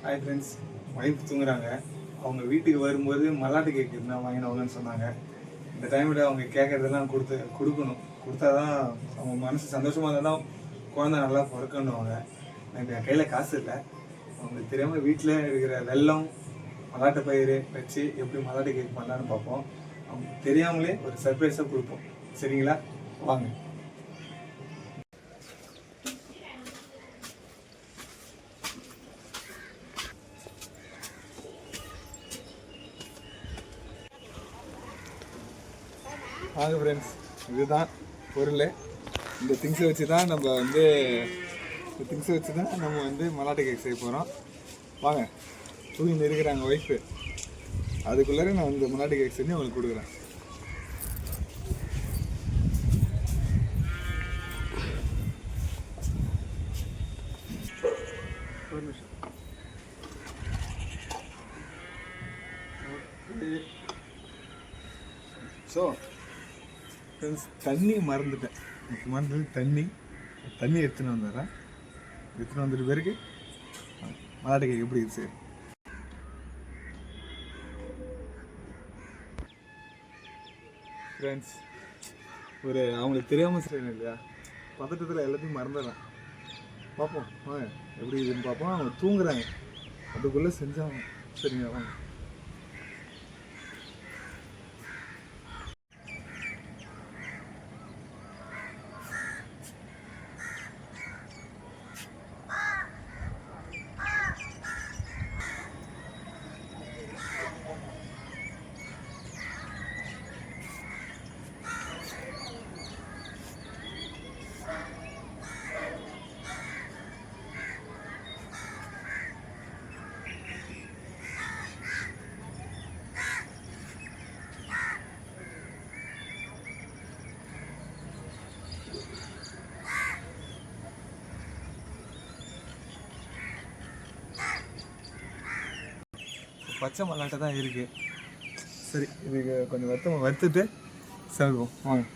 Hi friends, wife தூங்குறாங்க. அவங்க வீட்டுக்கு வரும்போது மல்லாட்டு கேக் இருந்தால் வாங்கினவங்கன்னு சொன்னாங்க. இந்த டைமில் அவங்க கேட்குறதெல்லாம் கொடுக்கணும். கொடுத்தா தான் அவங்க மனசு சந்தோஷமாக இருந்தால் தான் குழந்தை நல்லா பிறக்கணுவாங்க. எனக்கு என் கையில் காசு இல்லை. அவங்களுக்கு தெரியாமல் வீட்டில் இருக்கிற வெல்லம் மல்லாட்டு பயிர் வச்சு எப்படி மல்லாட்டு கேக் பண்ணலான்னு பார்ப்போம். அவங்க தெரியாமலே ஒரு சர்ப்ரைஸாக கொடுப்போம். சரிங்களா? வாங்க. வாங்க ஃப்ரெண்ட்ஸ், இதுதான் பொருள். இந்த திங்ஸை வச்சு தான் நம்ம மல்லாட்டு கேக் செய்ய போகிறோம். வாங்க, தூங்கின்னு இருக்கிறாங்க ஒய்ஃபு. அதுக்குள்ளே நான் மல்லாட்டு கேக் செஞ்சு உங்களுக்கு கொடுக்குறேன். ஒரு நிமிஷம். ஸோ ஃப்ரெண்ட்ஸ், தண்ணி மறந்துட்டேன். முக்கியமானது தண்ணி எடுத்துன்னு வந்துடுறேன். எடுத்துன்னு வந்துட்டு பிறகு மல்லாட்டு கேக் எப்படி இருக்கு சரி. ஃப்ரெண்ட்ஸ், அவங்களுக்கு தெரியாமல் செய்யணும் இல்லையா, பதட்டத்தில் எல்லாத்தையும் மறந்துடுறேன். பார்ப்போம் வாங்க எப்படி இதுன்னு பார்ப்போம். அவங்க தூங்குறாங்க, அதுக்குள்ளே செஞ்சாங்க. சரிங்க, வாங்க. பச்சை மல்லாட்டை தான் இருக்குது. சரி, இதுக்கு கொஞ்சம் வறுத்துட்டு சாப்பிடுவோம் வாங்க.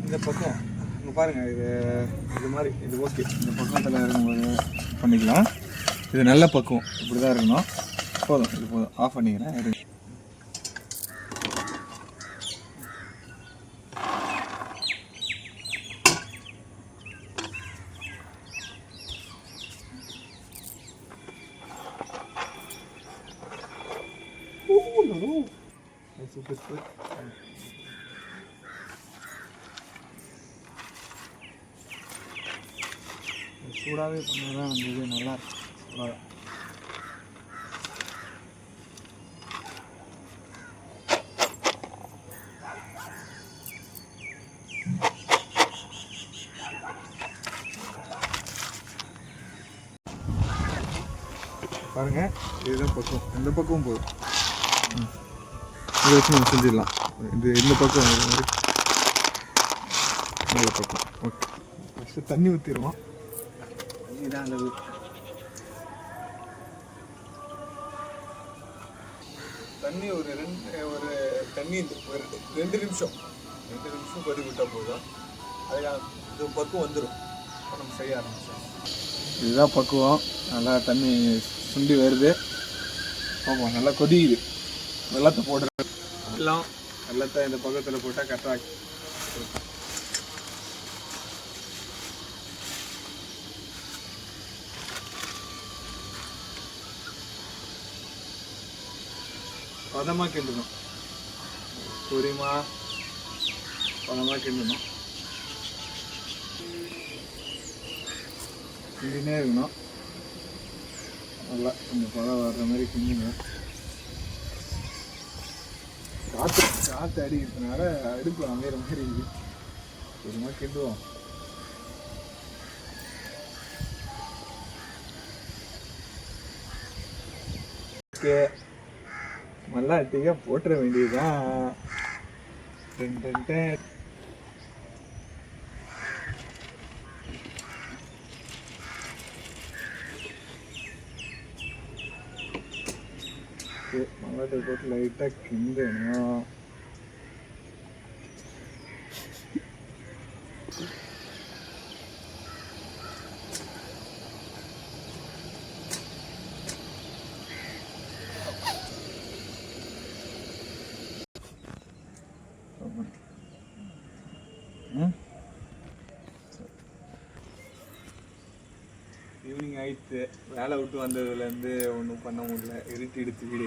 இந்த பக்கம் இங்கே பாருங்கள், இது மாதிரி இது ஓகே. இந்த பக்கத்தில் இருக்கும்போது பண்ணிக்கலாம். இது நல்ல பக்கம், இப்படி தான் இருக்கணும். போதும், இது போதும். ஆஃப் பண்ணிக்கிறேன். இருக்கு சூப்பர். சூடாகவே பண்ணால் தான் இது நல்லாயிருக்கும். சூடாக பாருங்கள், இதுதான் பக்கம். இந்த பக்கமும் போதும். இதை வச்சு நம்ம செஞ்சிடலாம். இந்த பக்கம் நல்ல பக்கம். ஓகே, ஃபஸ்ட்டு தண்ணி ஊற்றிடுவோம். இதான் அளவு. தண்ணி ஒரு 2 நிமிஷம் கொதி விட்டால் போதும். அதுக்காக இது பக்குவம் வந்துடும். நம்ம செய்ய ஆரம்பிச்சோம். இதுதான் பக்குவம். நல்லா தண்ணி சுண்டி வருது. ஆமாம், நல்லா கொதிக்குது. வெள்ளத்தை போடுற வெள்ளத்தை இந்த பக்கத்தில் போட்டால் கரெக்டாக. பதமாக கிண்டணும். பதமாக கிண்டணும். கிண்டினே இருக்கணும். நல்லா கொஞ்சம் பதம் வர்ற மாதிரி கிண்டுங்க. காற்று அடிக்கிறதுனால அடுப்பில் அமைகிற மாதிரி இருக்குது. கொஞ்சமாக கிண்டுவோம். ஓகே, மல்லாட்டிக்க போட்டுற வேண்டியதுதான். Done done done. மல்லாட்டை போட்டு லைட்டாக கிண்டணும். ஈவினிங் ஆயிடுச்சு. வேலை விட்டு வந்ததுலேருந்து ஒன்றும் பண்ண முடியல. இருட்டிடுச்சு.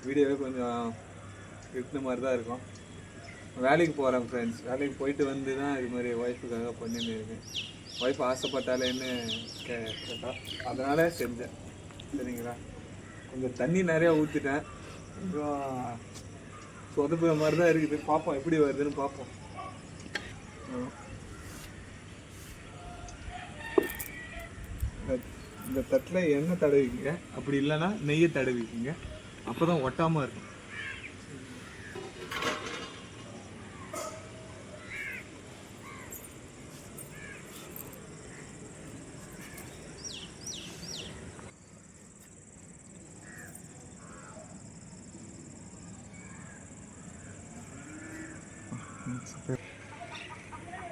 வீடியோவே கொஞ்சம் இருட்டின மாதிரி தான் இருக்கும். வேலைக்கு போகிறேன் ஃப்ரெண்ட்ஸ். வேலைக்கு போயிட்டு வந்து தான் இது மாதிரி ஒய்ஃபுக்காக பண்ணின்னு இருக்கேன். ஒய்ஃப் ஆசைப்பட்டாலேன்னு கேட்டா அதனால் செஞ்சேன். சரிங்களா? கொஞ்சம் தண்ணி நிறையா ஊற்றிட்டேன். கொஞ்சம் சொதப்புற மாதிரி தான் இருக்குது. பார்ப்போம் எப்படி வருதுன்னு பார்ப்போம். இந்த தட்டில் எண்ணெய் தடவிக்கிங்க. அப்படி இல்லைன்னா நெய்யை தடவிக்கிங்க. அப்போ தான் ஒட்டாமல் இருக்கும்.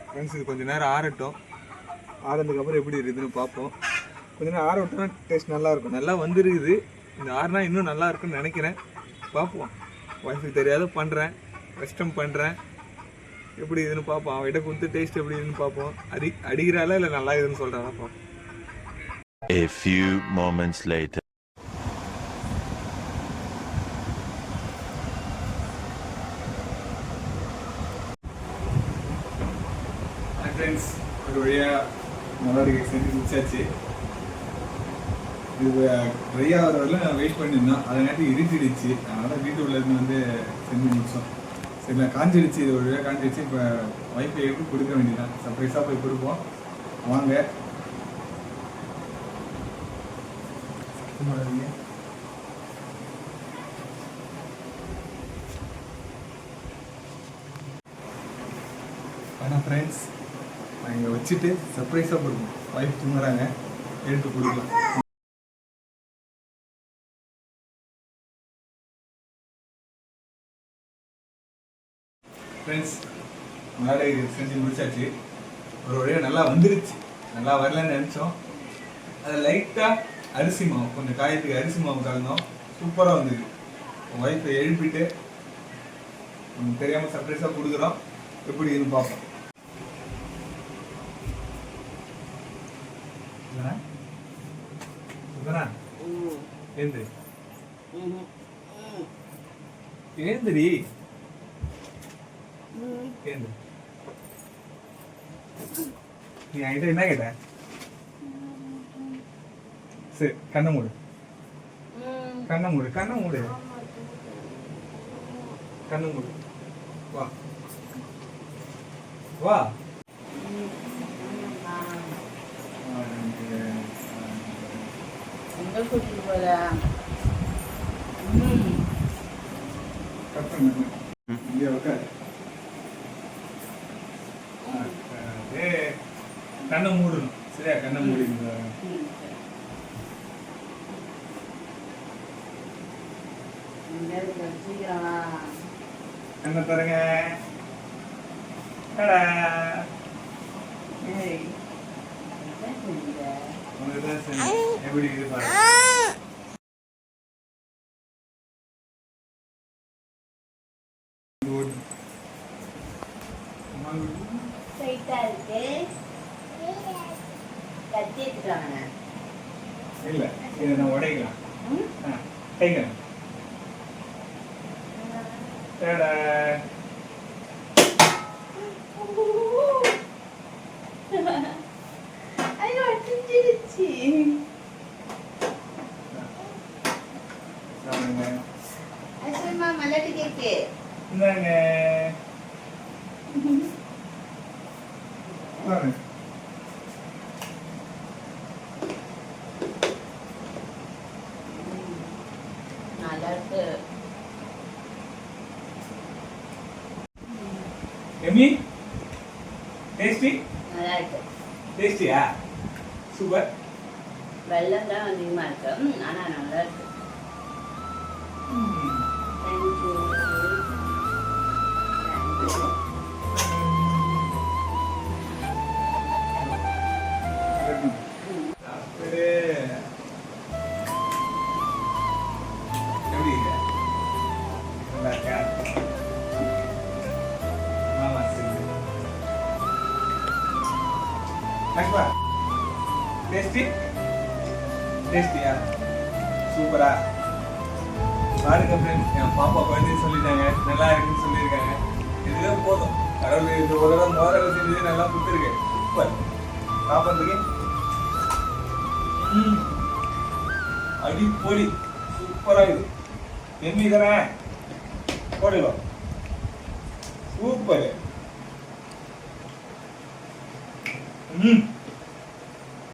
ஃப்ரெண்ட்ஸ், இது கொஞ்சம் நேரம் ஆறட்டும். ஆறதுக்கப்புறம் எப்படி இருக்குதுன்னு பார்ப்போம். கொஞ்ச நேரம் ஆற விட்டோம்னா டேஸ்ட் நல்லாயிருக்கும். நல்லா வந்துருக்குது. இந்த ஆறுனா இன்னும் நல்லா இருக்குன்னு நினைக்கிறேன். பார்ப்போம். ஒய்ஃபுக்கு தெரியாத பண்ணுறேன். கஷ்டம் பண்ணுறேன். எப்படி இதுன்னு பார்ப்போம். அவகிட்ட கொடுத்து டேஸ்ட் எப்படி இதுன்னு பார்ப்போம். அடிக்கிறாளா இல்லை நல்லா இதுன்னு சொல்கிறாளா பார்ப்போம். A few moments later. Friends, ஒரு வழியாக நல்லா செஞ்சு முடிச்சாச்சு. இது ட்ரை ஆகிற வரல நான் வெயிட் பண்ணியிருந்தேன். அதை நேரத்துக்கு இருட்டிடுச்சு. அதனால் வீட்டு உள்ளேருந்து வந்து செஞ்சு முடித்தோம். சரி, நான் காஞ்சிடுச்சு. இது ஒரு வழியாக காஞ்சிடுச்சு. இப்போ ஒய்ஃபை எப்படி கொடுக்க வேண்டியதான். சர்ப்ரைஸாக போய் கொடுப்போம். வாங்க. ஆனால் ஃப்ரெண்ட்ஸ், நான் இங்கே வச்சுட்டு சர்ப்ரைஸாக கொடுப்போம். ஒய்ஃப் தூங்குறாங்க. எடுத்து கொடுக்கலாம். ஃப்ரெண்ட்ஸ், முன்னாடி செஞ்சு முடிச்சாச்சு. ஒரு வழியாக நல்லா வந்துருச்சு. நல்லா வரலன்னு நினச்சோம். அதை லைட்டாக அரிசி மாவு, கொஞ்சம் காயத்துக்கு அரிசி மாவு கலந்தோம். சூப்பராக வந்துருக்கு. ஒய்ஃபை எழுப்பிட்டு தெரியாமல் சர்ப்ரைஸாக கொடுக்குறோம். எப்படி இதுன்னு பார்ப்போம். ஏந்திரி நீ என்கிட்ட என்ன கேட்ட? சரி, கண்ணை மூடு. கண்ணை மூடு. கண்ணை மூடு. கண்ணை மூடு. வா வா. இங்கே உட்காரு. கண்ணை மூடணும். சரியா? கண்ணை மூடிங்க. கண்ணை தரங்க. எப்படி இது பாருங்க. இல்ல, இதை நான் உடைக்கலாம். கைங்க. இந்தாங்க. எம்மி டேஸ்டி நல்லா இருக்கு. டேஸ்டியா சூப்பர். வெல்லம் தான் அதிகமாக இருக்கு, ஆனால் நல்லா இருக்கு. தேங்க்யூ. சாப்பிடு. எப்படி இருக்கு? நல்லா இருக்கா? மாமா செஞ்சு. ஆஷ்பா, டேஸ்டி டேஸ்டியா சூப்பரா. பாருங்க ஃப்ரெண்ட்ஸ், என் பாப்பா குழந்தைன்னு சொல்லிட்டாங்க, நல்லா இருக்குன்னு சொல்லியிருக்காங்க. இதுவே போதும். கடவுள் இந்த உலகம் மோதலை செஞ்சது நல்லா கொடுத்துருக்கு. சூப்பர். சாப்பிட்றதுக்கு அடிப்பொலி சூப்பரா இது. எம்மி தானே போடலாம். சூப்பர்.